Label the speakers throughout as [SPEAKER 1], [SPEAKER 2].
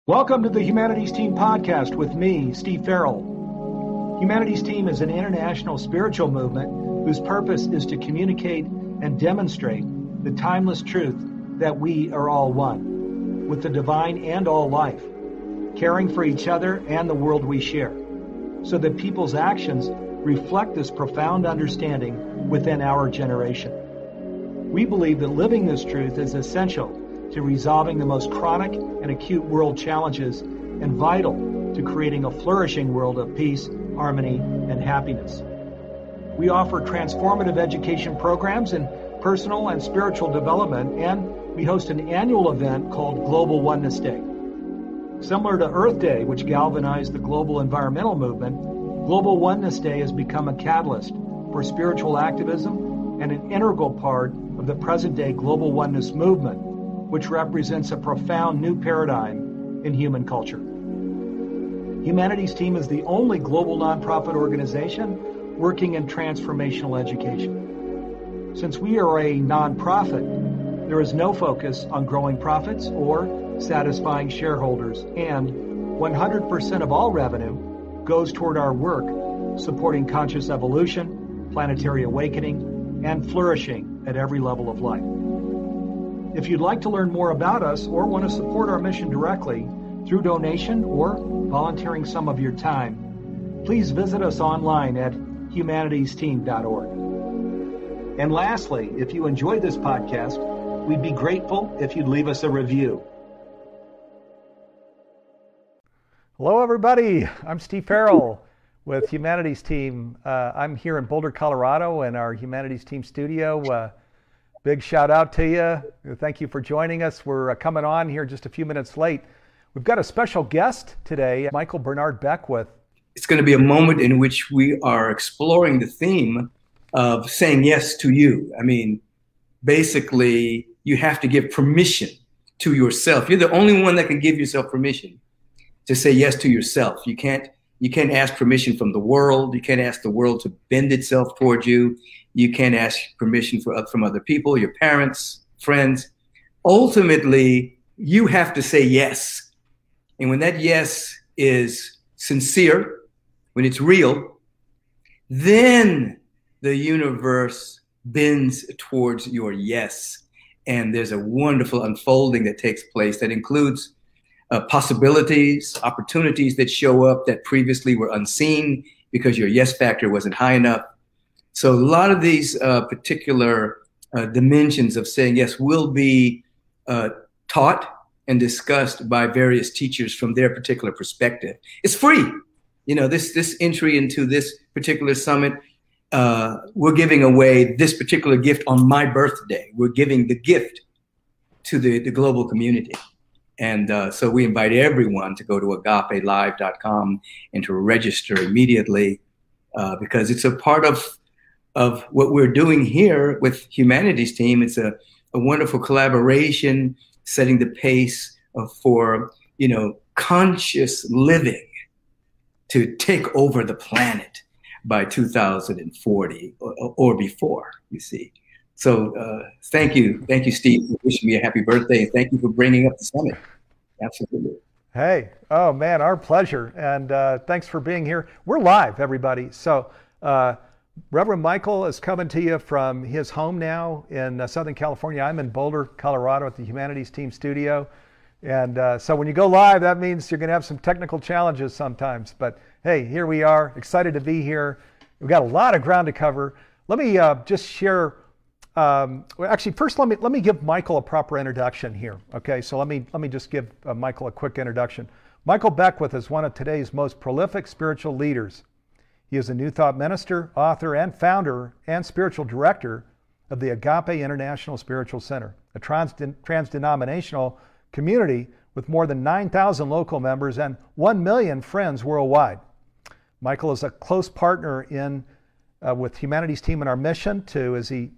[SPEAKER 1] Welcome to the Humanities Team podcast with me, Steve Farrell. Humanities Team is an international spiritual movement whose purpose is to communicate and demonstrate the timeless truth that we are all one, with the divine and all life, caring for each other and the world we share, so that people's actions reflect this profound understanding within our generation. We believe that living this truth is essential to resolving the most chronic and acute world challenges and vital to creating a flourishing world of peace, harmony, and happiness. We offer transformative education programs in personal and spiritual development, and we host an annual event called Global Oneness Day. Similar to Earth Day, which galvanized the global environmental movement, Global Oneness Day has become a catalyst for spiritual activism and an integral part of the present-day global oneness movement, which represents a profound new paradigm in human culture. Humanities Team is the only global nonprofit organization working in transformational education. Since we are a nonprofit, there is no focus on growing profits or satisfying shareholders, and 100% of all revenue goes toward our work supporting conscious evolution, planetary awakening, and flourishing at every level of life. If you'd like to learn more about us or want to support our mission directly through donation or volunteering some of your time, please visit us online at humanitiesteam.org. And lastly, if you enjoyed this podcast, we'd be grateful if you'd leave us a review.
[SPEAKER 2] Hello, everybody. I'm Steve Farrell with Humanities Team. I'm here in Boulder, Colorado in our Humanities Team studio. Big shout out to you. Thank you for joining us. We're coming on here just a few minutes late. We've got a special guest today, Michael Bernard Beckwith.
[SPEAKER 3] It's going to be a moment in which we are exploring the theme of saying yes to you. I mean, basically, you have to give permission to yourself. You're the only one that can give yourself permission to say yes to yourself. You can't ask permission from the world. You can't ask the world to bend itself towards you. You can't ask permission from other people, your parents, friends. Ultimately, you have to say yes. And when that yes is sincere, when it's real, then the universe bends towards your yes. And there's a wonderful unfolding that takes place that includes possibilities, opportunities that show up that previously were unseen because your yes factor wasn't high enough. So a lot of these particular dimensions of saying yes will be taught and discussed by various teachers from their particular perspective. It's free. You know, this entry into this particular summit, we're giving away this particular gift on my birthday. We're giving the gift to the global community. And so we invite everyone to go to agapelive.com and to register immediately because it's a part of what we're doing here with Humanities Team. It's a wonderful collaboration, setting the pace for, conscious living to take over the planet by 2040 or before, you see. So thank you, Steve, for wishing me a happy birthday, and thank you for bringing up the summit. Absolutely.
[SPEAKER 2] Hey, oh man, our pleasure, and thanks for being here. We're live, everybody. So Reverend Michael is coming to you from his home now in Southern California. I'm in Boulder, Colorado at the Humanities Team studio. And so when you go live, that means you're going to have some technical challenges sometimes. But hey, here we are, excited to be here. We've got a lot of ground to cover. Let me just share. Actually, first, let me give Michael a proper introduction here. Okay, so let me just give Michael a quick introduction. Michael Beckwith is one of today's most prolific spiritual leaders. He is a New Thought minister, author, and founder and spiritual director of the Agape International Spiritual Center, a trans-denominational community with more than 9,000 local members and 1 million friends worldwide. Michael is a close partner with Humanities Team in our mission to, as he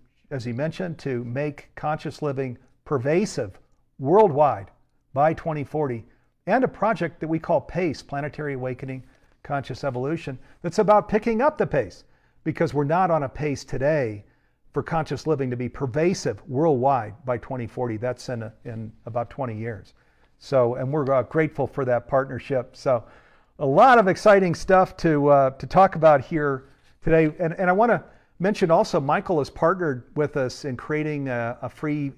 [SPEAKER 2] mentioned, to make conscious living pervasive worldwide by 2040, and a project that we call PACE, Planetary Awakening, Conscious Evolution, that's about picking up the pace, because we're not on a pace today for conscious living to be pervasive worldwide by 2040. That's in about 20 years. So, and we're grateful for that partnership. So, a lot of exciting stuff to talk about here today. And I want to mention also, Michael has partnered with us in creating a free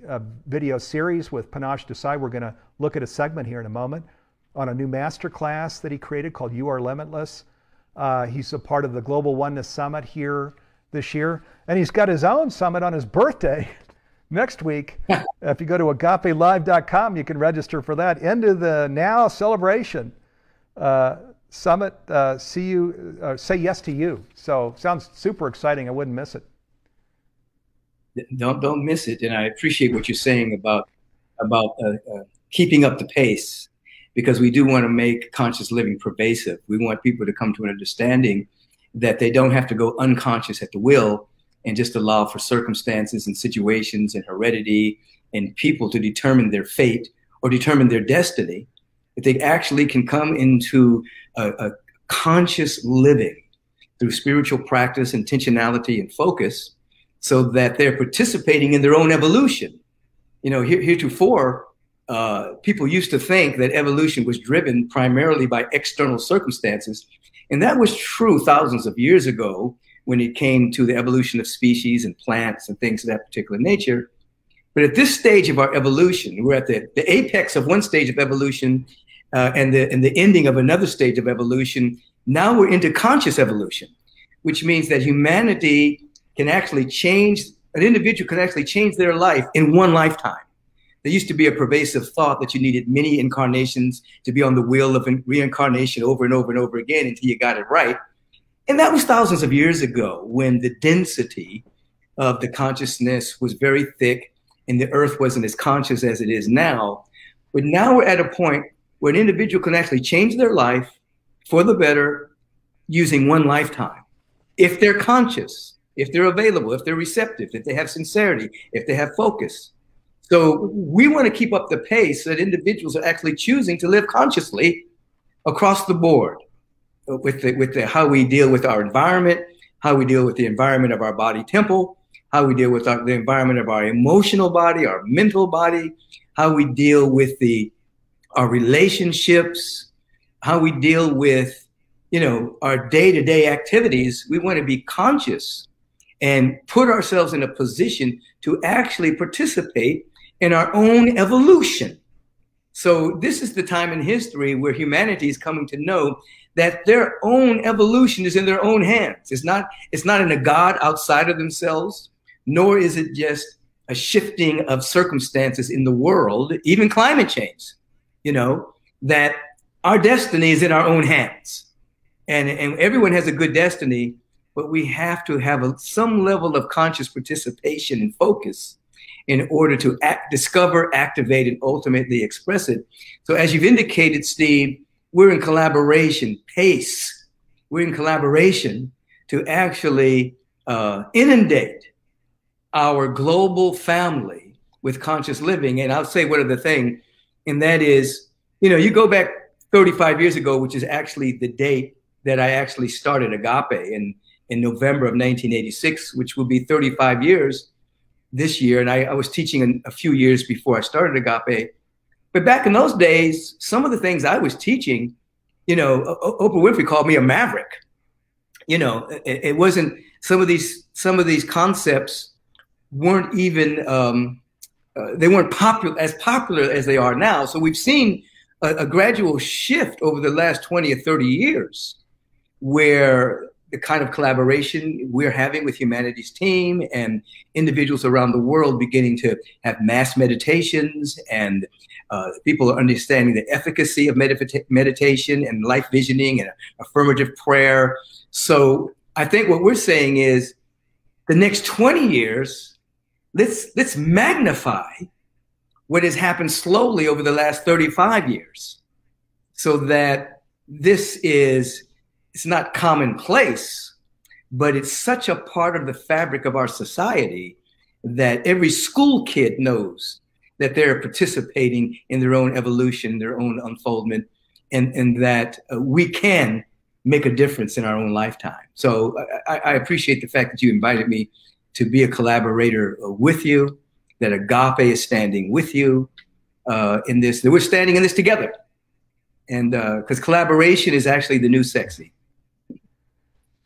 [SPEAKER 2] video series with Panache Desai. We're going to look at a segment here in a moment on a new masterclass that he created called You Are Limitless. He's a part of the Global Oneness Summit here this year. And he's got his own summit on his birthday next week. If you go to agapelive.com, you can register for that. Into the Now celebration summit, say yes to you. So sounds super exciting. I wouldn't miss it.
[SPEAKER 3] Don't miss it. And I appreciate what you're saying about keeping up the pace, because we do want to make conscious living pervasive. We want people to come to an understanding that they don't have to go unconscious at the will and just allow for circumstances and situations and heredity and people to determine their fate or determine their destiny. That they actually can come into a conscious living through spiritual practice, intentionality, and focus, so that they're participating in their own evolution. You know, heretofore, people used to think that evolution was driven primarily by external circumstances. And that was true thousands of years ago when it came to the evolution of species and plants and things of that particular nature. But at this stage of our evolution, we're at the apex of one stage of evolution and the ending of another stage of evolution. Now we're into conscious evolution, which means that humanity can actually change, an individual can actually change their life in one lifetime. There used to be a pervasive thought that you needed many incarnations to be on the wheel of reincarnation over and over and over again until you got it right. And that was thousands of years ago, when the density of the consciousness was very thick and the earth wasn't as conscious as it is now. But now we're at a point where an individual can actually change their life for the better using one lifetime. If they're conscious, if they're available, if they're receptive, if they have sincerity, if they have focus. So we want to keep up the pace so that individuals are actually choosing to live consciously across the board with how we deal with our environment, how we deal with the environment of our body temple, how we deal with the environment of our emotional body, our mental body, how we deal with our relationships, how we deal with, our day-to-day activities. We want to be conscious and put ourselves in a position to actually participate in our own evolution. So this is the time in history where humanity is coming to know that their own evolution is in their own hands. It's not in a God outside of themselves, nor is it just a shifting of circumstances in the world, even climate change, that our destiny is in our own hands. And everyone has a good destiny, but we have to have some level of conscious participation and focus in order to discover, activate, and ultimately express it. So as you've indicated, Steve, we're in collaboration, PACE. We're in collaboration to actually inundate our global family with conscious living. And I'll say one other thing, and that is, you go back 35 years ago, which is actually the date that I actually started Agape in November of 1986, which will be 35 years this year. And I was teaching a few years before I started Agape. But back in those days, some of the things I was teaching, Oprah Winfrey called me a maverick. It wasn't, some of these concepts weren't even, they weren't as popular as they are now. So we've seen a gradual shift over the last 20 or 30 years, where the kind of collaboration we're having with Humanities Team and individuals around the world beginning to have mass meditations, and people are understanding the efficacy of meditation and life visioning and affirmative prayer. So I think what we're saying is the next 20 years, let's magnify what has happened slowly over the last 35 years, so that it's not commonplace, but it's such a part of the fabric of our society that every school kid knows that they're participating in their own evolution, their own unfoldment, and that we can make a difference in our own lifetime. So I appreciate the fact that you invited me to be a collaborator with you, that Agape is standing with you. in this, that we're standing in this together. And because collaboration is actually the new sexy.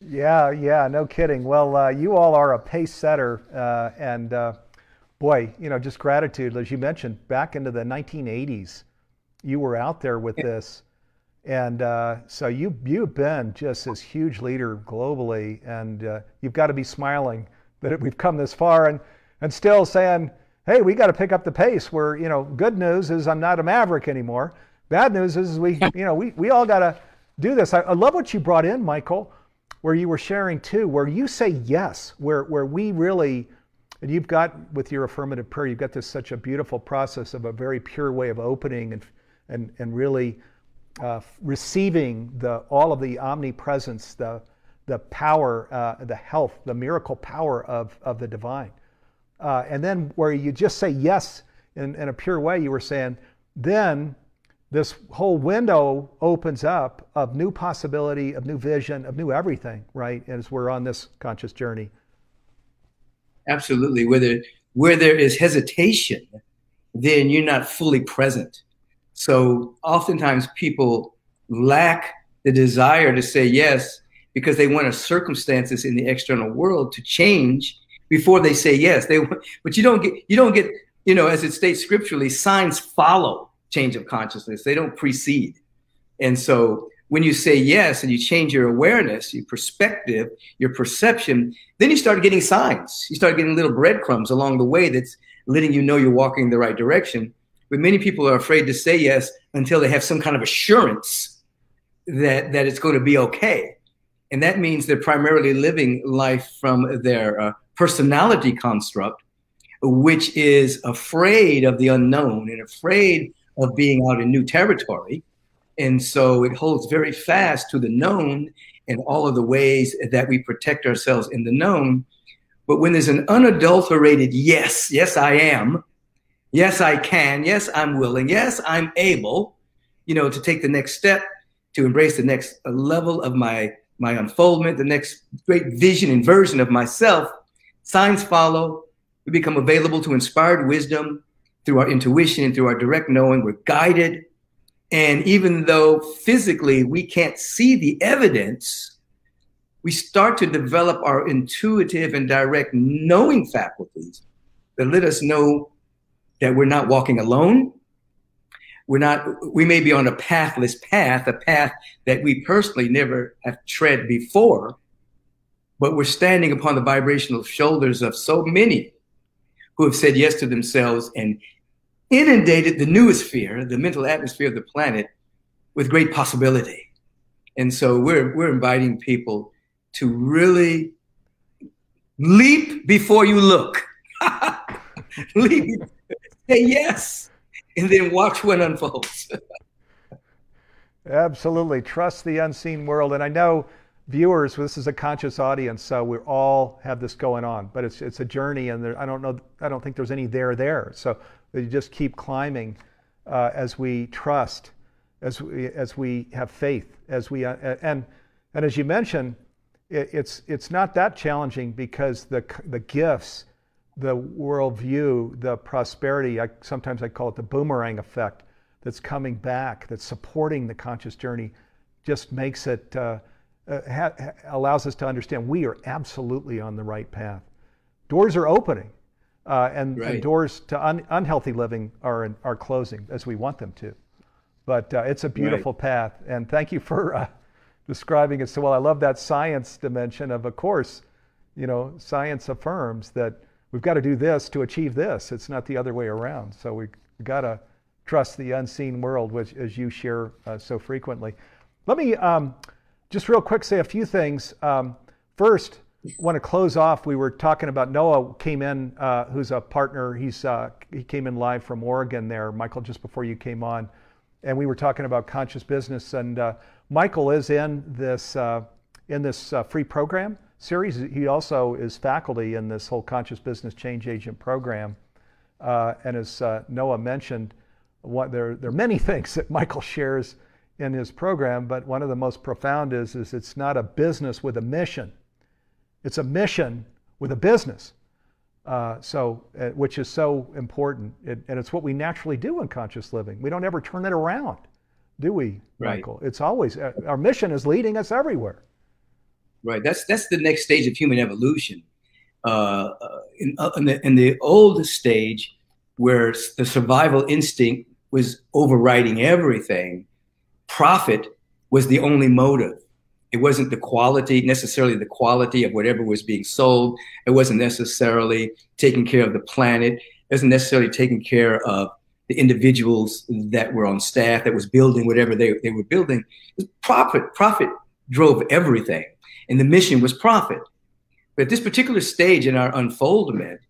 [SPEAKER 2] Yeah, no kidding. Well, you all are a pace setter, and boy, just gratitude. As you mentioned, back into the 1980s, you were out there with this, and so you've been just this huge leader globally, and you've got to be smiling that we've come this far, and still saying, hey, we got to pick up the pace. Where good news is I'm not a maverick anymore. Bad news is we all got to do this. I love what you brought in, Michael, where you were sharing too, where you say yes, where we really, and you've got with your affirmative prayer, you've got this such a beautiful process of a very pure way of opening and really receiving all of the omnipresence, the power, the health, the miracle power of the divine. And then where you just say yes in a pure way, you were saying, then this whole window opens up of new possibility, of new vision, of new everything, right? As we're on this conscious journey.
[SPEAKER 3] Absolutely. Where there is hesitation, then you're not fully present. So oftentimes people lack the desire to say yes because they want circumstances in the external world to change before they say yes. But you don't get, as it states scripturally, signs follow change of consciousness. They don't precede. And so when you say yes and you change your awareness, your perspective, your perception, then you start getting signs. You start getting little breadcrumbs along the way that's letting you know you're walking in the right direction. But many people are afraid to say yes until they have some kind of assurance that it's going to be okay. And that means they're primarily living life from their personality construct, which is afraid of the unknown and afraid of being out in new territory. And so it holds very fast to the known and all of the ways that we protect ourselves in the known. But when there's an unadulterated yes, I am, yes, I can, yes, I'm willing, yes, I'm able, to take the next step, to embrace the next level of my unfoldment, the next great vision and version of myself, signs follow. We become available to inspired wisdom through our intuition and through our direct knowing. We're guided. And even though physically we can't see the evidence, we start to develop our intuitive and direct knowing faculties that let us know that we're not walking alone. We may be on a pathless path, a path that we personally never have tread before, but we're standing upon the vibrational shoulders of so many who have said yes to themselves and inundated the noosphere, the mental atmosphere of the planet, with great possibility. And so we're inviting people to really leap before you look. Leap, say yes, and then watch what unfolds.
[SPEAKER 2] Absolutely. Trust the unseen world. And I know viewers, this is a conscious audience, so we all have this going on, but it's a journey, and I don't think there's any there. So you just keep climbing as we trust, as we have faith, and as you mentioned, it's not that challenging because the gifts, the worldview, the prosperity, sometimes I call it the boomerang effect, that's coming back, that's supporting the conscious journey, just makes it allows us to understand we are absolutely on the right path. Doors are opening, and doors to unhealthy living are closing as we want them to. But it's a beautiful path, and thank you for describing it so well. I love that science dimension of course, science affirms that we've got to do this to achieve this. It's not the other way around. So we got to trust the unseen world, which, as you share so frequently. Let me just real quick say a few things. First, I want to close off. We were talking about Noah came in, who's a partner. He came in live from Oregon there, Michael, just before you came on. And we were talking about conscious business. And Michael is in this free program series. He also is faculty in this whole conscious business change agent program. And as Noah mentioned, there are many things that Michael shares in his program, but one of the most profound is it's not a business with a mission. It's a mission with a business. Which is so important. And it's what we naturally do in conscious living. We don't ever turn it around, do we, Michael? Right. It's always, our mission is leading us everywhere.
[SPEAKER 3] Right. That's the next stage of human evolution. In the old stage, where the survival instinct was overriding everything, profit was the only motive. It wasn't necessarily the quality of whatever was being sold. It wasn't necessarily taking care of the planet. It wasn't necessarily taking care of the individuals that were on staff that was building whatever they were building. Profit drove everything. And the mission was profit. But at this particular stage in our unfoldment,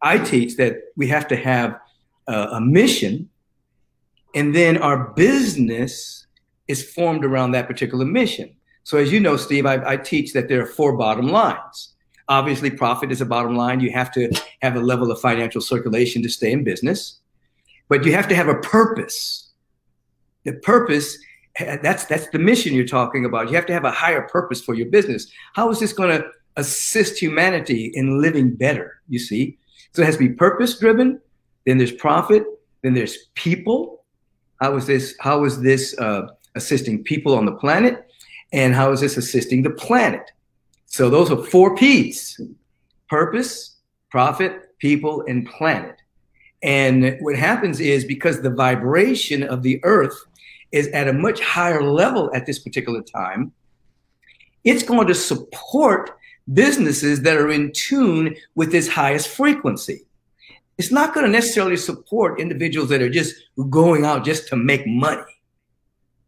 [SPEAKER 3] I teach that we have to have a mission, and then our business is formed around that particular mission. So as you know, Steve, I teach that there are 4 bottom lines. Obviously, profit is a bottom line. You have to have a level of financial circulation to stay in business, but you have to have a purpose. The purpose, that's the mission you're talking about. You have to have a higher purpose for your business. How is this going to assist humanity in living better, you see? So it has to be purpose driven, then there's profit, then there's people. How is this assisting people on the planet? And how is this assisting the planet? So those are 4 P's: purpose, profit, people, and planet. And what happens is, because the vibration of the earth is at a much higher level at this particular time, it's going to support businesses that are in tune with this highest frequency. It's not going to necessarily support individuals that are just going out just to make money.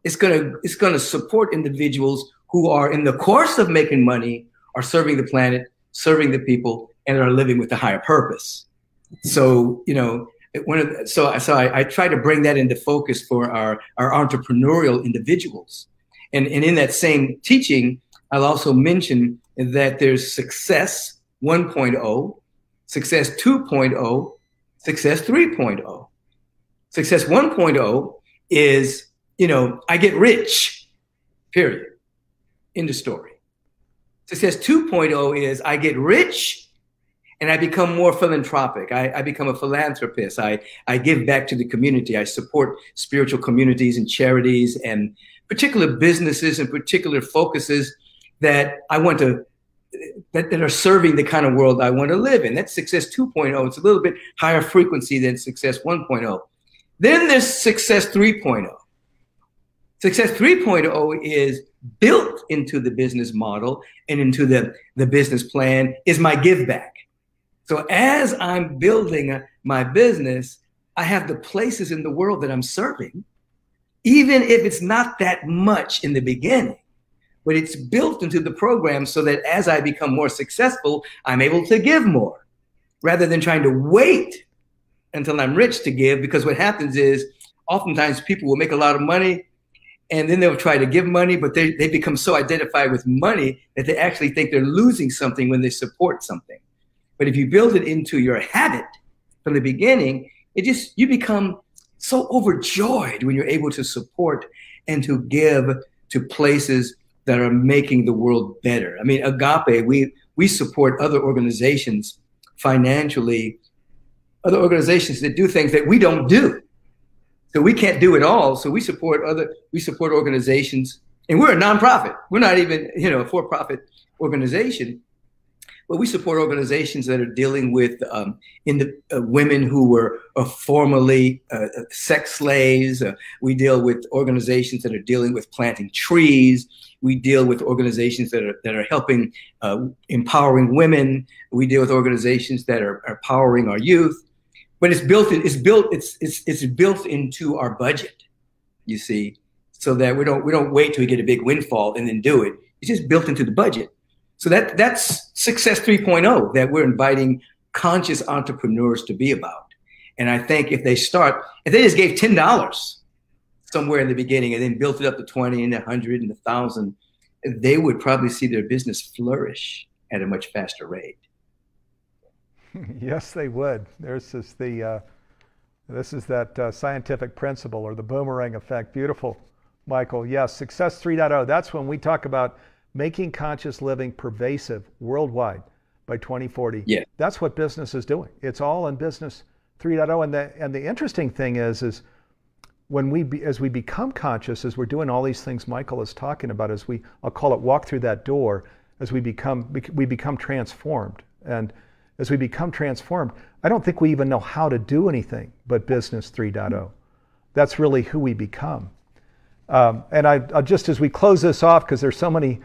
[SPEAKER 3] It's going to support individuals who are, in the course of making money, are serving the planet, serving the people, and are living with a higher purpose. So, I try to bring that into focus for our entrepreneurial individuals. And in that same teaching, I'll also mention that there's success 1.0, success 2.0, success 3.0. Success 1.0 is, I get rich, period. End of story. Success 2.0 is I get rich and I become more philanthropic. I become a philanthropist. I give back to the community. I support spiritual communities and charities and particular businesses and particular focuses that I want to, that are serving the kind of world I want to live in. That's success 2.0. It's a little bit higher frequency than success 1.0. Then there's success 3.0. Success 3.0 is built into the business model and into the business plan is my give back. So as I'm building my business, I have the places in the world that I'm serving, even if it's not that much in the beginning, but it's built into the program so that as I become more successful, I'm able to give more rather than trying to wait until I'm rich to give. Because what happens is oftentimes people will make a lot of money and then they'll try to give money, but they become so identified with money that they actually think they're losing something when they support something. But if you build it into your habit from the beginning, you become so overjoyed when you're able to support and to give to places that are making the world better. I mean, Agape, we support other organizations financially, other organizations that do things that we don't do. So we can't do it all. So we support organizations, and we're a nonprofit. We're not even, a for-profit organization, but we support organizations that are dealing with women who were formerly sex slaves. We deal with organizations that are dealing with planting trees. We deal with organizations that are helping empowering women. We deal with organizations that are empowering our youth. But it's built into our budget, you see, so that we don't wait till we get a big windfall and then do it. It's just built into the budget. So that's success 3.0 that we're inviting conscious entrepreneurs to be about. And I think if they just gave $10 somewhere in the beginning and then built it up to 20 and 100 and 1,000, they would probably see their business flourish at a much faster rate.
[SPEAKER 2] Yes, they would. This is that scientific principle, or the Boomerang Effect. Beautiful, Michael. Yes, success 3.0. That's when we talk about making conscious living pervasive worldwide. by 2040.
[SPEAKER 3] Yeah.
[SPEAKER 2] That's what business is doing. It's all in business 3.0. And the interesting thing is when as we become conscious, as we're doing all these things Michael is talking about, I'll call it walk through that door, as we become transformed. And as we become transformed, I don't think we even know how to do anything but business 3.0. That's really who we become. And I just, as we close this off, because there's so many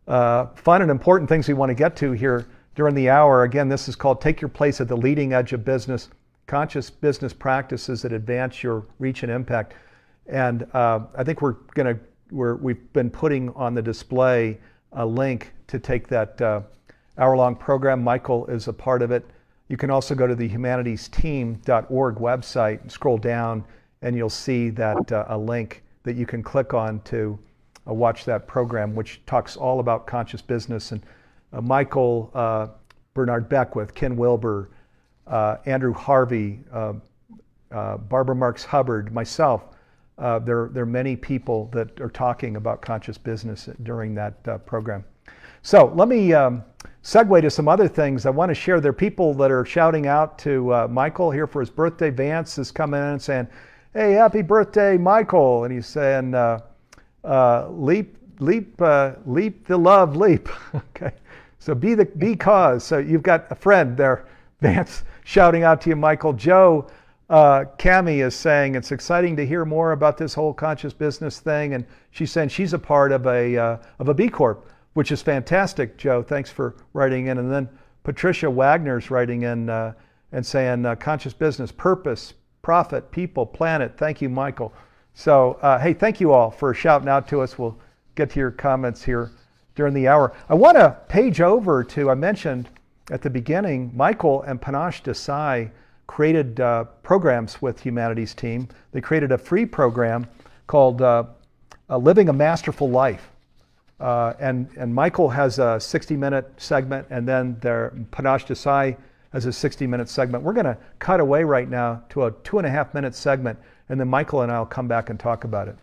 [SPEAKER 2] fun and important things we want to get to here during the hour. Again, this is called Take Your Place at the Leading Edge of Business, Conscious Business Practices that Advance Your Reach and Impact. And I think we've been putting on the display a link to take that hour-long program. Michael is a part of it. You can also go to the humanitiesteam.org website and scroll down, and you'll see that a link that you can click on to watch that program, which talks all about conscious business. And Michael, Bernard Beckwith, Ken Wilber, Andrew Harvey, Barbara Marks Hubbard, myself, there are many people that are talking about conscious business during that program. So let me segue to some other things I want to share. There are people that are shouting out to Michael here for his birthday. Vance is coming in and saying, "Hey, happy birthday, Michael!" And he's saying, "Leap the love, leap." Okay, so be cause. So you've got a friend there, Vance, shouting out to you, Michael. Joe Cami is saying it's exciting to hear more about this whole conscious business thing, and she's saying she's a part of a B Corp, which is fantastic. Joe, thanks for writing in. And then Patricia Wagner's writing in and saying conscious business, purpose, profit, people, planet. Thank you, Michael. So hey, thank you all for shouting out to us. We'll get to your comments here during the hour. I want to page over to, I mentioned at the beginning, Michael and Panache Desai created programs with Humanities Team. They created a free program called Living a Masterful Life. And Michael has a 60-minute segment, and then Panache Desai has a 60-minute segment. We're going to cut away right now to a 2.5-minute segment, and then Michael and I will come back and talk about it.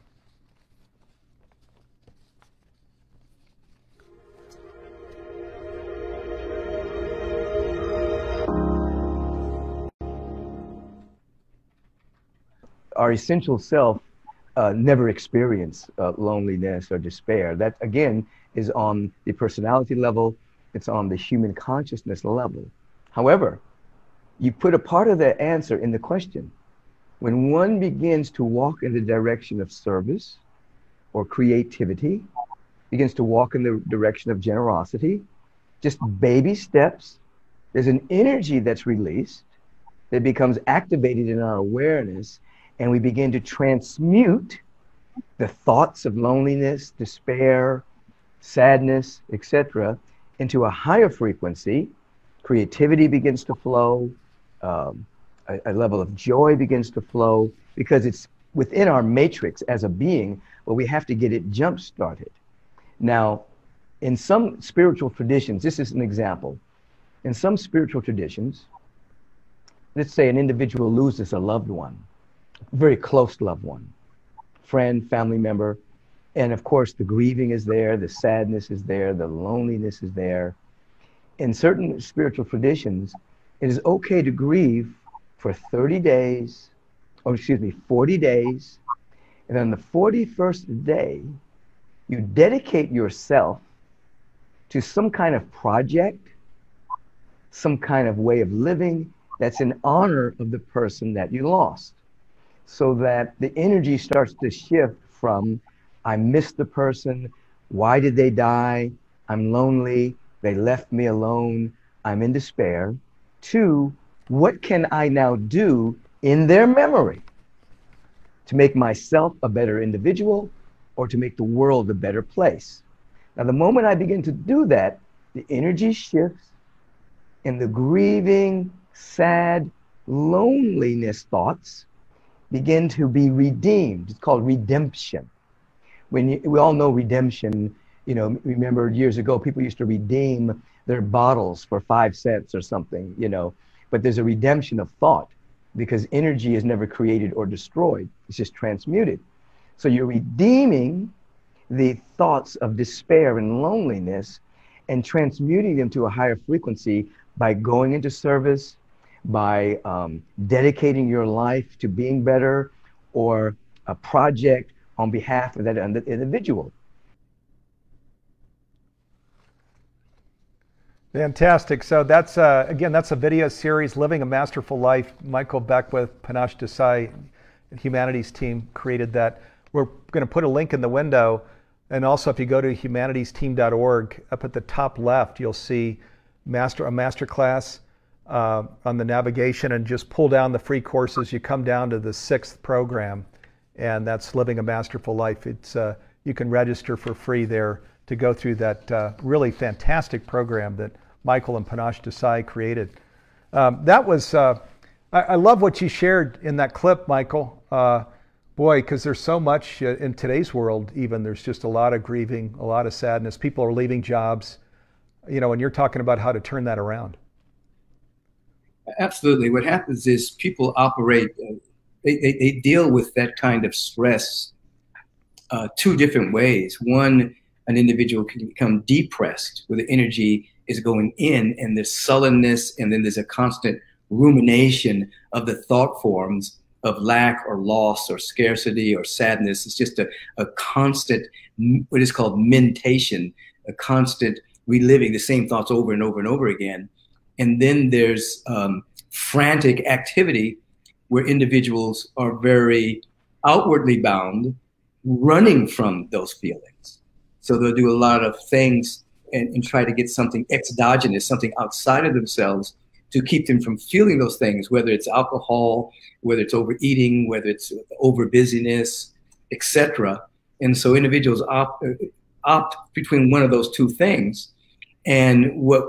[SPEAKER 4] Our essential self never experience loneliness or despair. That, again, is on the personality level. It's on the human consciousness level. However, you put a part of the answer in the question. When one begins to walk in the direction of service or creativity, begins to walk in the direction of generosity, just baby steps, there's an energy that's released that becomes activated in our awareness, and we begin to transmute the thoughts of loneliness, despair, sadness, etc., into a higher frequency. Creativity begins to flow, a level of joy begins to flow, because it's within our matrix as a being, but we have to get it jump-started. Now, in some spiritual traditions, this is an example. In some spiritual traditions, let's say an individual loses a loved one, very close loved one, friend, family member, and of course the grieving is there, the sadness is there, the loneliness is there. In certain spiritual traditions, it is okay to grieve for 40 days, and on the 41st day, you dedicate yourself to some kind of project, some kind of way of living that's in honor of the person that you lost, so that the energy starts to shift from, I miss the person, why did they die, I'm lonely, they left me alone, I'm in despair, to what can I now do in their memory to make myself a better individual or to make the world a better place. Now, the moment I begin to do that, the energy shifts and the grieving, sad, loneliness thoughts begin to be redeemed. It's called redemption. We all know redemption. You know, remember years ago, people used to redeem their bottles for 5 cents or something, you know, but there's a redemption of thought because energy is never created or destroyed. It's just transmuted. So you're redeeming the thoughts of despair and loneliness, and transmuting them to a higher frequency by going into service, by dedicating your life to being better, or a project on behalf of that individual.
[SPEAKER 2] Fantastic. So that's, again, that's a video series, Living a Masterful Life. Michael Beckwith, Panache Desai, Humanities team created that. We're going to put a link in the window. And also, if you go to humanitiesteam.org, up at the top left, you'll see a master class on the navigation, and just pull down the free courses. You come down to the 6th program, and that's Living a Masterful Life. It's you can register for free there to go through that really fantastic program that Michael and Panache Desai created. That was, I love what you shared in that clip, Michael. Boy, because there's so much in today's world, even there's just a lot of grieving, a lot of sadness. People are leaving jobs, you know, and you're talking about how to turn that around.
[SPEAKER 3] Absolutely. What happens is people operate, they deal with that kind of stress 2 different ways. One, an individual can become depressed, where the energy is going in, and there's sullenness, and then there's a constant rumination of the thought forms of lack or loss or scarcity or sadness. It's just a constant, what is called mentation, a constant reliving the same thoughts over and over and over again. And then there's frantic activity, where individuals are very outwardly bound, running from those feelings. So they'll do a lot of things and try to get something exogenous, something outside of themselves, to keep them from feeling those things, whether it's alcohol, whether it's overeating, whether it's over busyness, etc. And so individuals opt between one of those 2 things. And what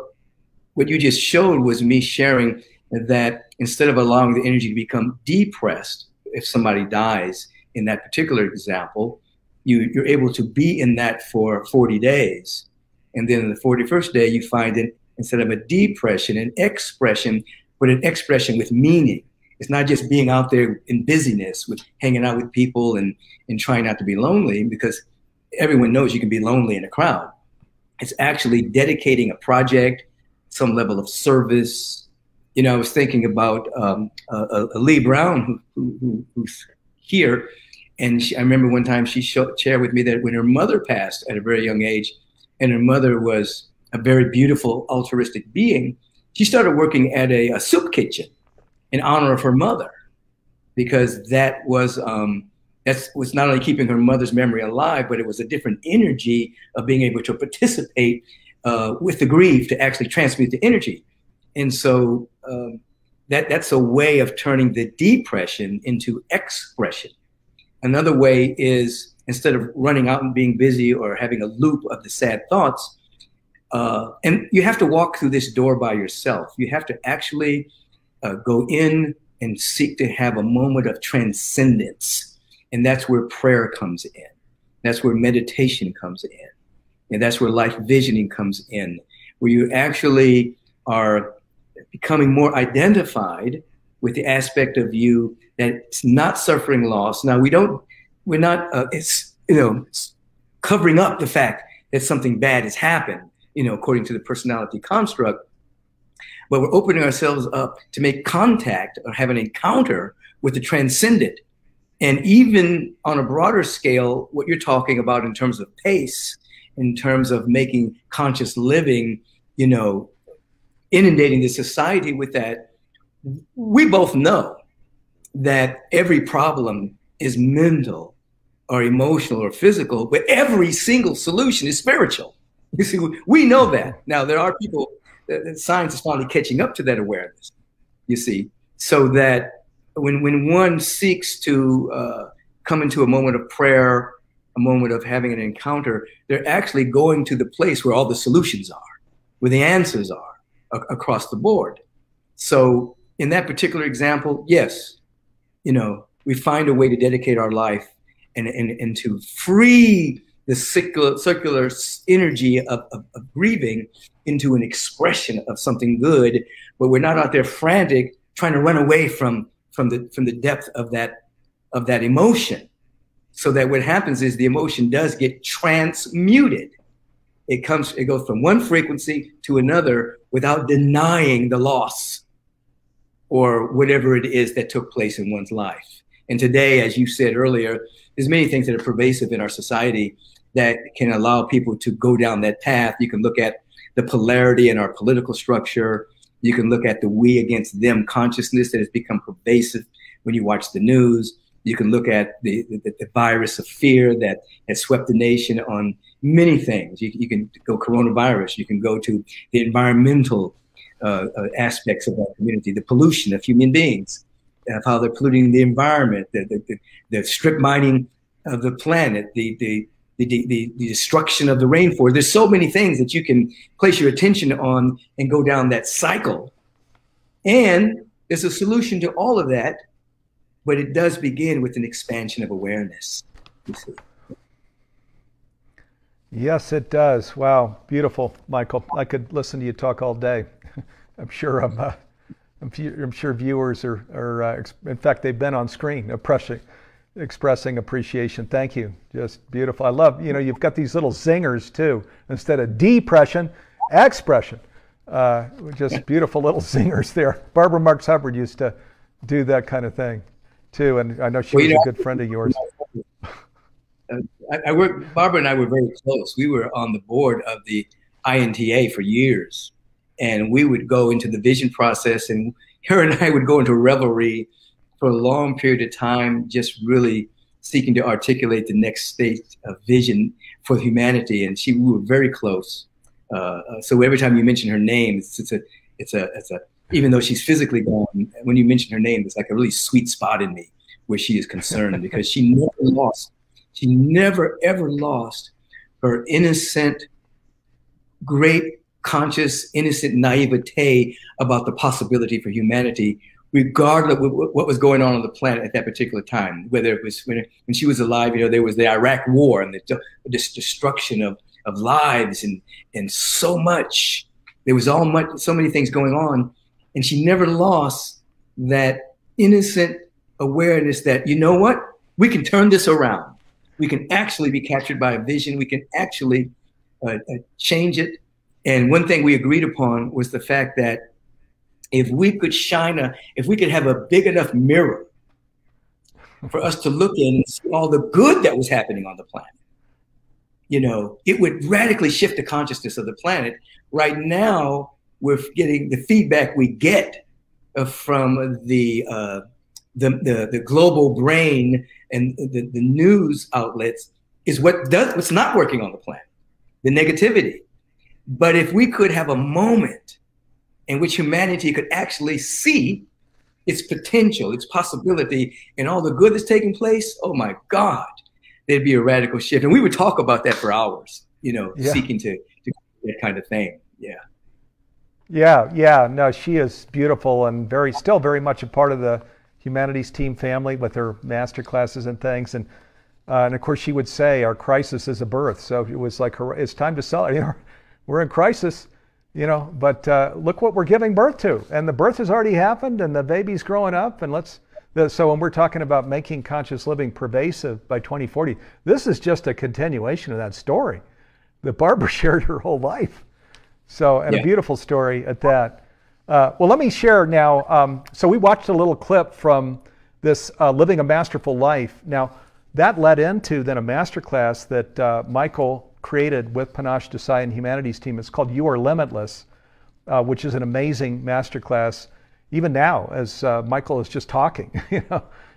[SPEAKER 3] you just showed was me sharing that instead of allowing the energy to become depressed, if somebody dies in that particular example, you're able to be in that for 40 days. And then in the 41st day, you find it, instead of a depression, an expression, but an expression with meaning. It's not just being out there in busyness, with hanging out with people and trying not to be lonely, because everyone knows you can be lonely in a crowd. It's actually dedicating a project, some level of service. You know, I was thinking about Lee Brown, who's here. And I remember one time she shared with me that when her mother passed at a very young age, and her mother was a very beautiful, altruistic being, she started working at a soup kitchen in honor of her mother, because that was not only keeping her mother's memory alive, but it was a different energy of being able to participate with the grief, to actually transmute the energy. And so that's a way of turning the depression into expression. Another way is, instead of running out and being busy or having a loop of the sad thoughts, and you have to walk through this door by yourself. You have to actually go in and seek to have a moment of transcendence. And that's where prayer comes in. That's where meditation comes in. And that's where life visioning comes in, where you actually are becoming more identified with the aspect of you that's not suffering loss. Now, we're not covering up the fact that something bad has happened, according to the personality construct, but we're opening ourselves up to make contact or have an encounter with the transcendent. And even on a broader scale, what you're talking about in terms of pace, in terms of making conscious living, inundating the society with that, we both know that every problem is mental or emotional or physical, but every single solution is spiritual. You see, we know that. Now, there are people, science is finally catching up to that awareness, you see, so that when one seeks to come into a moment of prayer, a moment of having an encounter, they're actually going to the place where all the solutions are, where the answers are across the board. So in that particular example, yes, we find a way to dedicate our life and to free the circular energy of grieving into an expression of something good, but we're not out there frantic trying to run away from the depth of that emotion. So that what happens is the emotion does get transmuted. it goes from one frequency to another without denying the loss or whatever it is that took place in one's life. And today, as you said earlier, there's many things that are pervasive in our society that can allow people to go down that path. You can look at the polarity in our political structure. You can look at the we against them consciousness that has become pervasive when you watch the news. You can look at the virus of fear that has swept the nation on many things. You can go coronavirus. You can go to the environmental aspects of our community, the pollution of human beings, of how they're polluting the environment, the strip mining of the planet, the destruction of the rainforest. There's so many things that you can place your attention on and go down that cycle. And there's a solution to all of that, but it does begin with an expansion of awareness. You see.
[SPEAKER 2] Yes, it does. Wow, beautiful, Michael. I could listen to you talk all day. I'm sure viewers are in fact, they've been on screen expressing appreciation. Thank you. Just beautiful. I love, you've got these little zingers too. Instead of depression, expression. Just beautiful little zingers there. Barbara Marx Hubbard used to do that kind of thing too. And I know she was a good friend of yours.
[SPEAKER 3] Barbara and I were very close. We were on the board of the INTA for years. And we would go into the vision process, and her and I would go into revelry for a long period of time, just really seeking to articulate the next state of vision for humanity. And we were very close. So every time you mention her name, it's a even though she's physically gone, when you mention her name, it's like a really sweet spot in me where she is concerned, because she never ever lost her innocent, great, conscious, innocent naivete about the possibility for humanity, regardless of what was going on the planet at that particular time. Whether it was when she was alive, there was the Iraq War and the destruction of lives and so much. There was so many things going on, and she never lost that innocent awareness that, you know what, we can turn this around. We can actually be captured by a vision. We can actually change it. And one thing we agreed upon was the fact that if we could have a big enough mirror for us to look in and see all the good that was happening on the planet, it would radically shift the consciousness of the planet. Right now, we're getting the feedback we get from the global brain and the news outlets is what's not working on the planet, the negativity. But if we could have a moment in which humanity could actually see its potential, its possibility, and all the good that's taking place, oh my God, there'd be a radical shift. And we would talk about that for hours, seeking to do that kind of thing.
[SPEAKER 2] Yeah. No, she is beautiful and still very much a part of the Humanities Team family with her master classes and things. And of course, she would say, our crisis is a birth. So it was like, it's time to celebrate. We're in crisis, but look what we're giving birth to. And the birth has already happened and the baby's growing up. And so when we're talking about making conscious living pervasive by 2040, this is just a continuation of that story that Barbara shared her whole life. So, and a beautiful story at that. Well, let me share now. So we watched a little clip from this Living a Masterful Life. Now, that led into then a masterclass that Michael created with Panache Desai and Humanities Team. It's called You Are Limitless, which is an amazing masterclass. Even now, as Michael is just talking,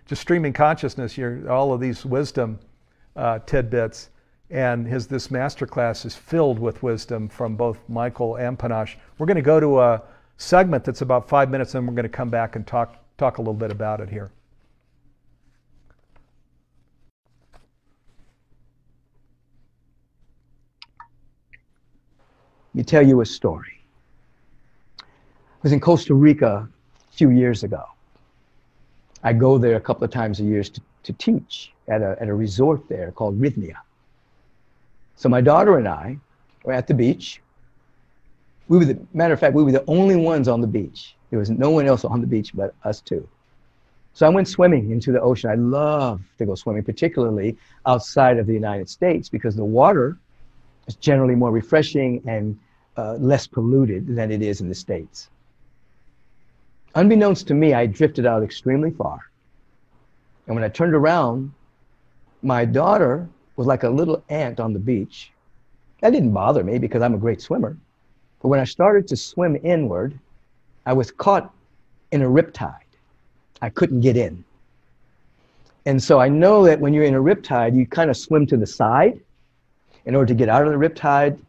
[SPEAKER 2] just streaming consciousness, all of these wisdom tidbits. And this masterclass is filled with wisdom from both Michael and Panache. We're going to go to a segment that's about 5 minutes, and we're going to come back and talk a little bit about it here.
[SPEAKER 4] Let me tell you a story. I was in Costa Rica a few years ago. I go there a couple of times a year to teach at a resort there called Rhythmia. So my daughter and I were at the beach. Matter of fact, we were the only ones on the beach. There was no one else on the beach but us two. So I went swimming into the ocean. I love to go swimming, particularly outside of the United States, because the water It's generally more refreshing and less polluted than it is in the States. Unbeknownst to me, I drifted out extremely far. And when I turned around, my daughter was like a little ant on the beach. That didn't bother me because I'm a great swimmer. But when I started to swim inward, I was caught in a riptide. I couldn't get in. And so I know that when you're in a riptide, you kind of swim to the side in order to get out of the riptide.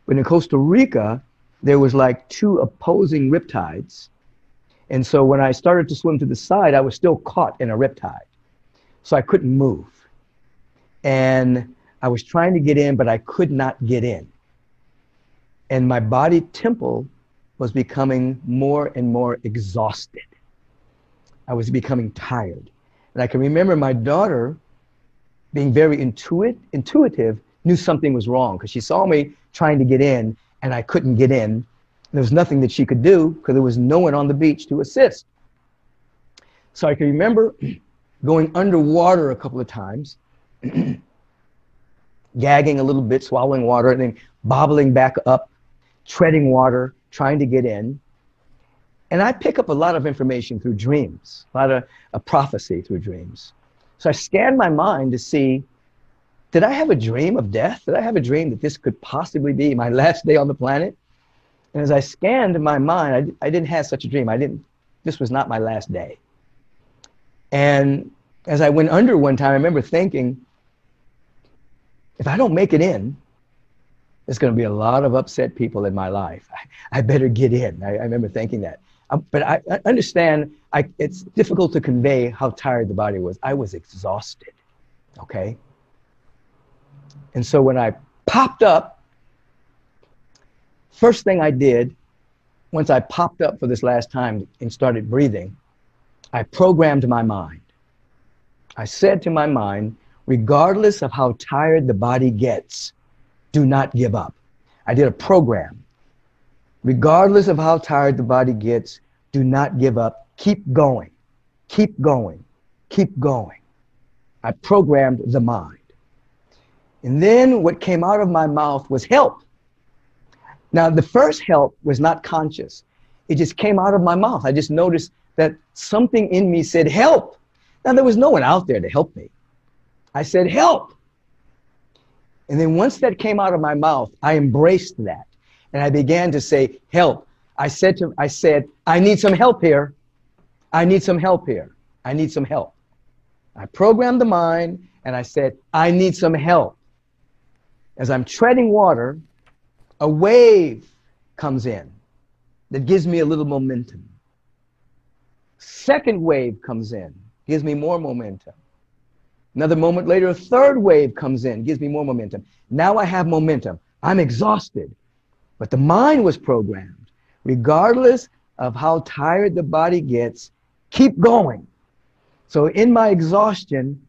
[SPEAKER 4] But in Costa Rica, there was like two opposing riptides. And so when I started to swim to the side, I was still caught in a riptide. So I couldn't move. And I was trying to get in, but I could not get in. And my body temple was becoming more and more exhausted. I was becoming tired. And I can remember my daughter being very intuitive, knew something was wrong because she saw me trying to get in and I couldn't get in. There was nothing that she could do because there was no one on the beach to assist. So I can remember going underwater a couple of times, gagging a little bit, swallowing water, and then bobbling back up, treading water, trying to get in. And I pick up a lot of information through dreams, a lot of a prophecy through dreams. So I scanned my mind to see, did I have a dream of death? Did I have a dream that this could possibly be my last day on the planet? And as I scanned my mind, I didn't have such a dream. This was not my last day. And as I went under one time, I remember thinking, if I don't make it in, there's going to be a lot of upset people in my life. I better get in. I remember thinking that. But I understand it's difficult to convey how tired the body was. I was exhausted, okay? And so when I popped up, first thing I did, once I popped up for this last time and started breathing, I programmed my mind. I said to my mind, regardless of how tired the body gets, do not give up. I did a program. Regardless of how tired the body gets, do not give up. Keep going. Keep going. Keep going. I programmed the mind. And then what came out of my mouth was help. Now, the first help was not conscious. It just came out of my mouth. I just noticed that something in me said, help. Now, there was no one out there to help me. I said, help. And then once that came out of my mouth, I embraced that. And I began to say, help. I said, I need some help here. I need some help here. I need some help. I programmed the mind and I said, I need some help. As I'm treading water, a wave comes in that gives me a little momentum. Second wave comes in, gives me more momentum. Another moment later, a third wave comes in, gives me more momentum. Now I have momentum. I'm exhausted. But the mind was programmed. Regardless of how tired the body gets, keep going. So in my exhaustion,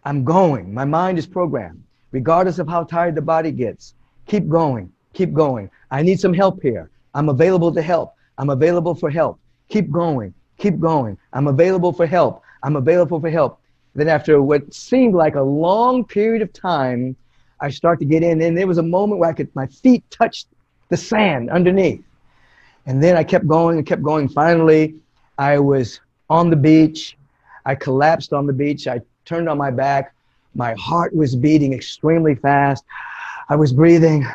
[SPEAKER 4] I'm going. My mind is programmed. Regardless of how tired the body gets, keep going. Keep going. I need some help here. I'm available to help. I'm available for help. Keep going. Keep going. I'm available for help. I'm available for help. Then after what seemed like a long period of time, I start to get in. And there was a moment where my feet touched the sand underneath. And then I kept going and kept going. Finally, I was on the beach. I collapsed on the beach. I turned on my back. My heart was beating extremely fast. I was breathing,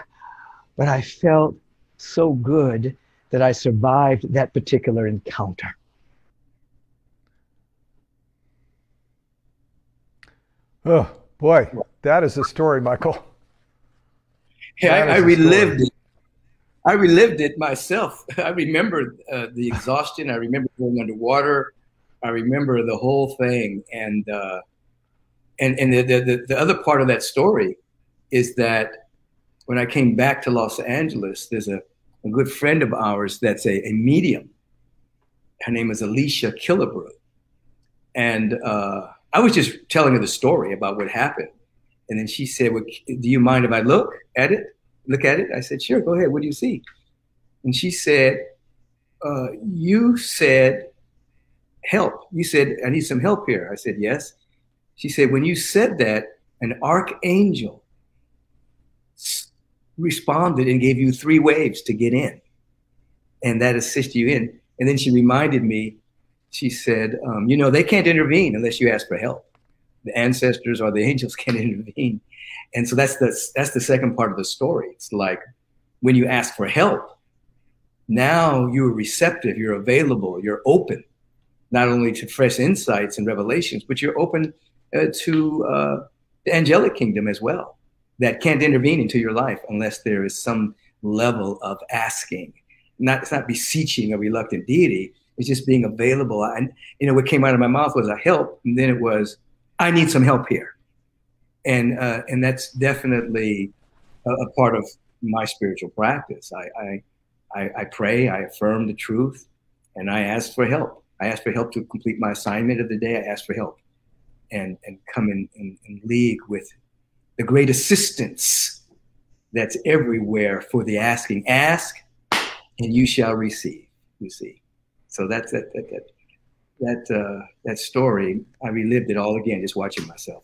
[SPEAKER 4] but I felt so good that I survived that particular encounter.
[SPEAKER 2] Oh, boy, that is a story, Michael.
[SPEAKER 3] Yeah, I relived it. I relived it myself. I remember the exhaustion. I remember going underwater. I remember the whole thing. And the other part of that story is that when I came back to Los Angeles, there's a good friend of ours that's a medium. Her name is Alicia Killebrew. And I was just telling her the story about what happened. And then she said, well, do you mind if I look at it? I said, sure, go ahead. What do you see? And she said, you said help. You said, I need some help here. I said, yes. She said, when you said that, an archangel responded and gave you 3 waves to get in, and that assisted you in. And then she reminded me, she said, they can't intervene unless you ask for help. The ancestors or the angels can't intervene. And so that's the second part of the story. It's like when you ask for help, now you're receptive, you're available, you're open, not only to fresh insights and revelations, but you're open to the angelic kingdom as well, that can't intervene into your life unless there is some level of asking. It's not beseeching a reluctant deity. It's just being available. And what came out of my mouth was a help, and then it was, I need some help here. And that's definitely a part of my spiritual practice. I pray, I affirm the truth, and I ask for help. I ask for help to complete my assignment of the day. I ask for help and come in league with the great assistance that's everywhere for the asking. Ask, and you shall receive. You see. So that's that story. I relived it all again, just watching myself.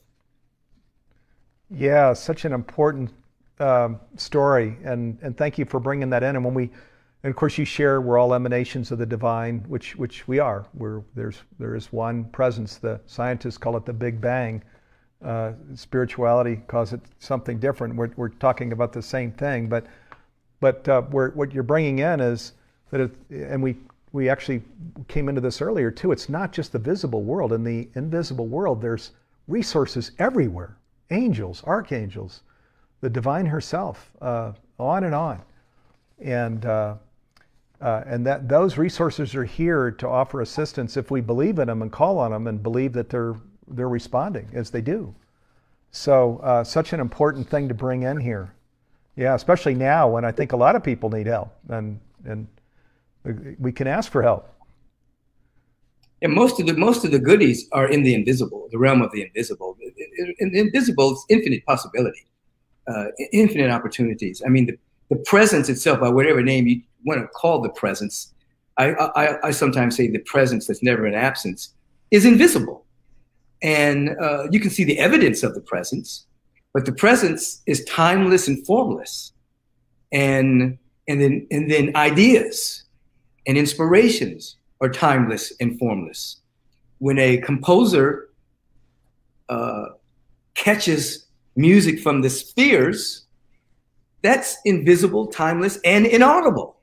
[SPEAKER 2] Yeah, such an important story, and thank you for bringing that in. And of course, you share we're all emanations of the divine, which we are. There is one presence. The scientists call it the Big Bang. Spirituality calls it something different. We're talking about the same thing, but what you're bringing in is that, and we actually came into this earlier too. It's not just the visible world. In the invisible world, there's resources everywhere. Angels, archangels, the divine herself, on and on. And that those resources are here to offer assistance if we believe in them and call on them and believe that they're responding as they do. So such an important thing to bring in here. Yeah, especially now when I think a lot of people need help, and we can ask for help.
[SPEAKER 3] And most of the goodies are in the invisible, the realm of the invisible. In the invisible is infinite possibility, infinite opportunities. I mean, the presence itself, by whatever name you want to call the presence, I sometimes say the presence that's never in absence is invisible. And you can see the evidence of the presence, but the presence is timeless and formless. And then ideas and inspirations are timeless and formless. When a composer catches music from the spheres, that's invisible, timeless, and inaudible,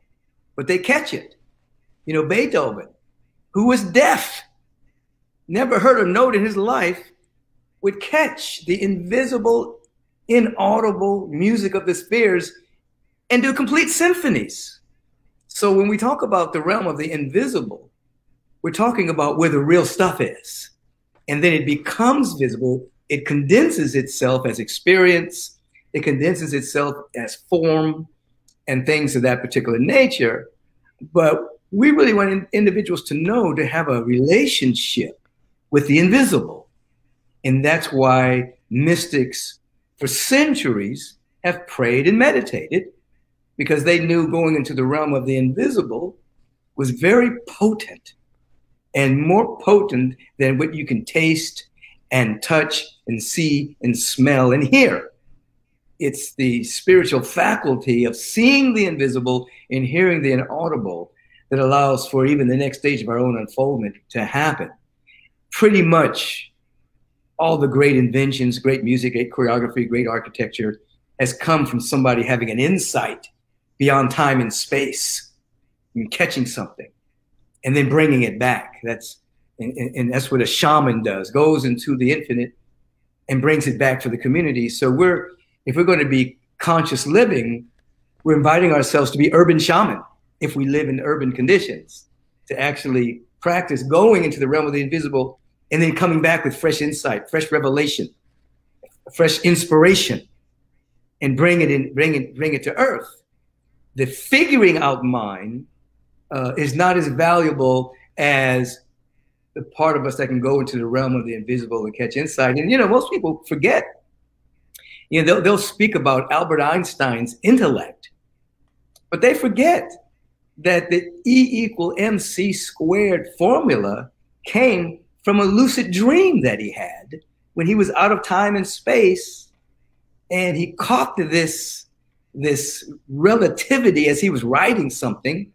[SPEAKER 3] but they catch it. Beethoven, who was deaf, never heard a note in his life, would catch the invisible, inaudible music of the spheres and do complete symphonies. So when we talk about the realm of the invisible, we're talking about where the real stuff is. And then it becomes visible. It condenses itself as experience. It condenses itself as form and things of that particular nature. But we really want individuals to have a relationship with the invisible. And that's why mystics for centuries have prayed and meditated, because they knew going into the realm of the invisible was very potent, and more potent than what you can taste and touch and see and smell and hear. It's the spiritual faculty of seeing the invisible and hearing the inaudible that allows for even the next stage of our own unfoldment to happen. Pretty much all the great inventions, great music, great choreography, great architecture has come from somebody having an insight beyond time and space and catching something and then bringing it back. That's what a shaman does, goes into the infinite and brings it back for the community. So if we're going to be conscious living, we're inviting ourselves to be urban shaman if we live in urban conditions, to actually practice going into the realm of the invisible and then coming back with fresh insight, fresh revelation, fresh inspiration, and bring it to earth. The figuring out mind is not as valuable as the part of us that can go into the realm of the invisible and catch insight. And most people forget. They'll speak about Albert Einstein's intellect, but they forget that the E=mc² formula came from a lucid dream that he had when he was out of time and space, and he caught this this relativity as he was writing something.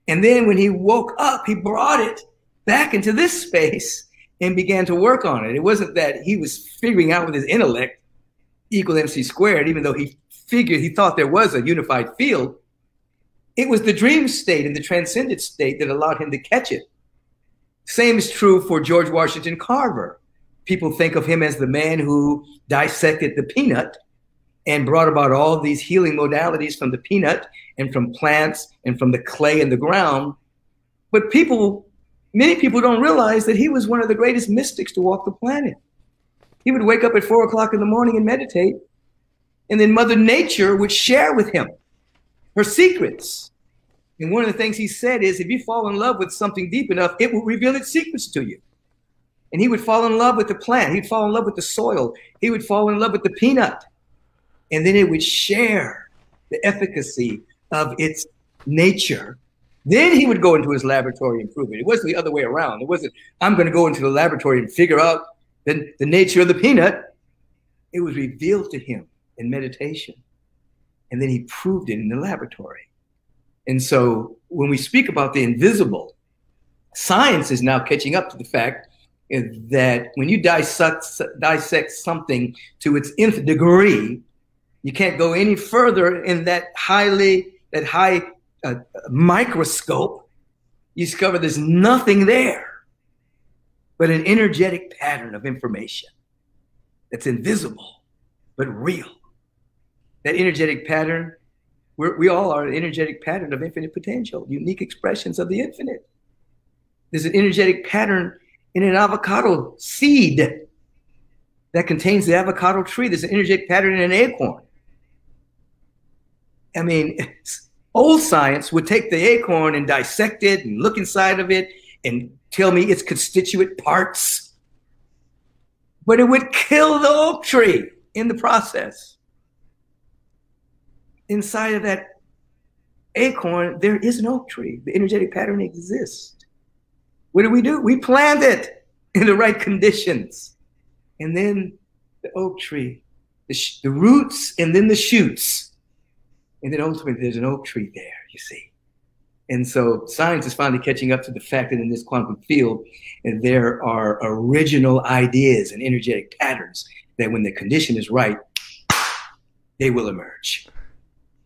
[SPEAKER 3] And then when he woke up, he brought it back into this space and began to work on it. It wasn't that he was figuring out with his intellect equal MC squared, even though he thought there was a unified field. It was the dream state and the transcendent state that allowed him to catch it. Same is true for George Washington Carver. People think of him as the man who dissected the peanut and brought about all of these healing modalities from the peanut and from plants and from the clay in the ground. But many people don't realize that he was one of the greatest mystics to walk the planet. He would wake up at 4 o'clock in the morning and meditate. And then Mother Nature would share with him her secrets. And one of the things he said is, if you fall in love with something deep enough, it will reveal its secrets to you. And he would fall in love with the plant. He'd fall in love with the soil. He would fall in love with the peanut. And then it would share the efficacy of its nature. Then he would go into his laboratory and prove it. It wasn't the other way around. It wasn't, I'm going to go into the laboratory and figure out the nature of the peanut. It was revealed to him in meditation. And then he proved it in the laboratory. And so when we speak about the invisible, science is now catching up to the fact that when you dissect something to its nth degree, you can't go any further in that high microscope. You discover there's nothing there but an energetic pattern of information that's invisible but real. That energetic pattern, we all are an energetic pattern of infinite potential, unique expressions of the infinite. There's an energetic pattern in an avocado seed that contains the avocado tree. There's an energetic pattern in an acorn. I mean, old science would take the acorn and dissect it and look inside of it and tell me its constituent parts. But it would kill the oak tree in the process. Inside of that acorn, there is an oak tree. The energetic pattern exists. What do? We plant it in the right conditions. And then the oak tree, the roots, and then the shoots. And then ultimately there's an oak tree there, you see. And so science is finally catching up to the fact that in this quantum field, there are original ideas and energetic patterns that when the condition is right, they will emerge.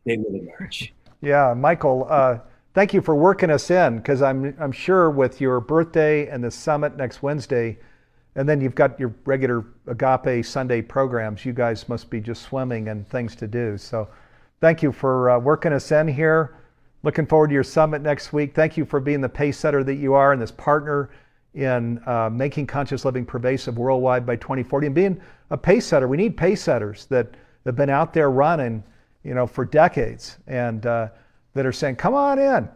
[SPEAKER 3] They will emerge.
[SPEAKER 2] Yeah, Michael, thank you for working us in, because I'm sure with your birthday and the summit next Wednesday, and then you've got your regular Agape Sunday programs, you guys must be just swimming in things to do. So thank you for working us in here. Looking forward to your summit next week. Thank you for being the pace setter that you are and this partner in making conscious living pervasive worldwide by 2040 and being a pace setter. We need pace setters that have been out there running, for decades and that are saying, come on in,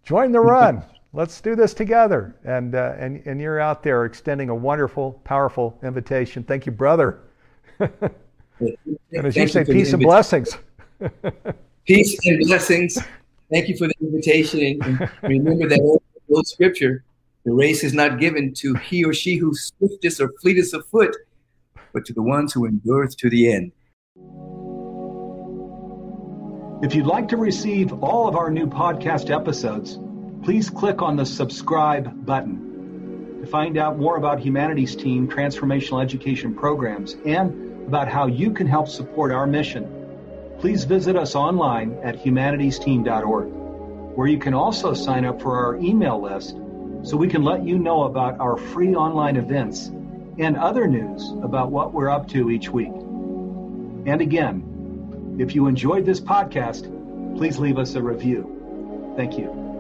[SPEAKER 2] join the run. Let's do this together. And you're out there extending a wonderful, powerful invitation. Thank you, brother. And as you say, peace and blessings.
[SPEAKER 3] Peace and blessings. Thank you for the invitation. And remember that old scripture, the race is not given to he or she who's swiftest or fleetest of foot, but to the ones who endureth to the end.
[SPEAKER 1] If you'd like to receive all of our new podcast episodes, please click on the subscribe button. To find out more about Humanities Team Transformational Education Programs and about how you can help support our mission, please visit us online at humanitiesteam.org, where you can also sign up for our email list so we can let you know about our free online events and other news about what we're up to each week. And again, if you enjoyed this podcast, please leave us a review. Thank you.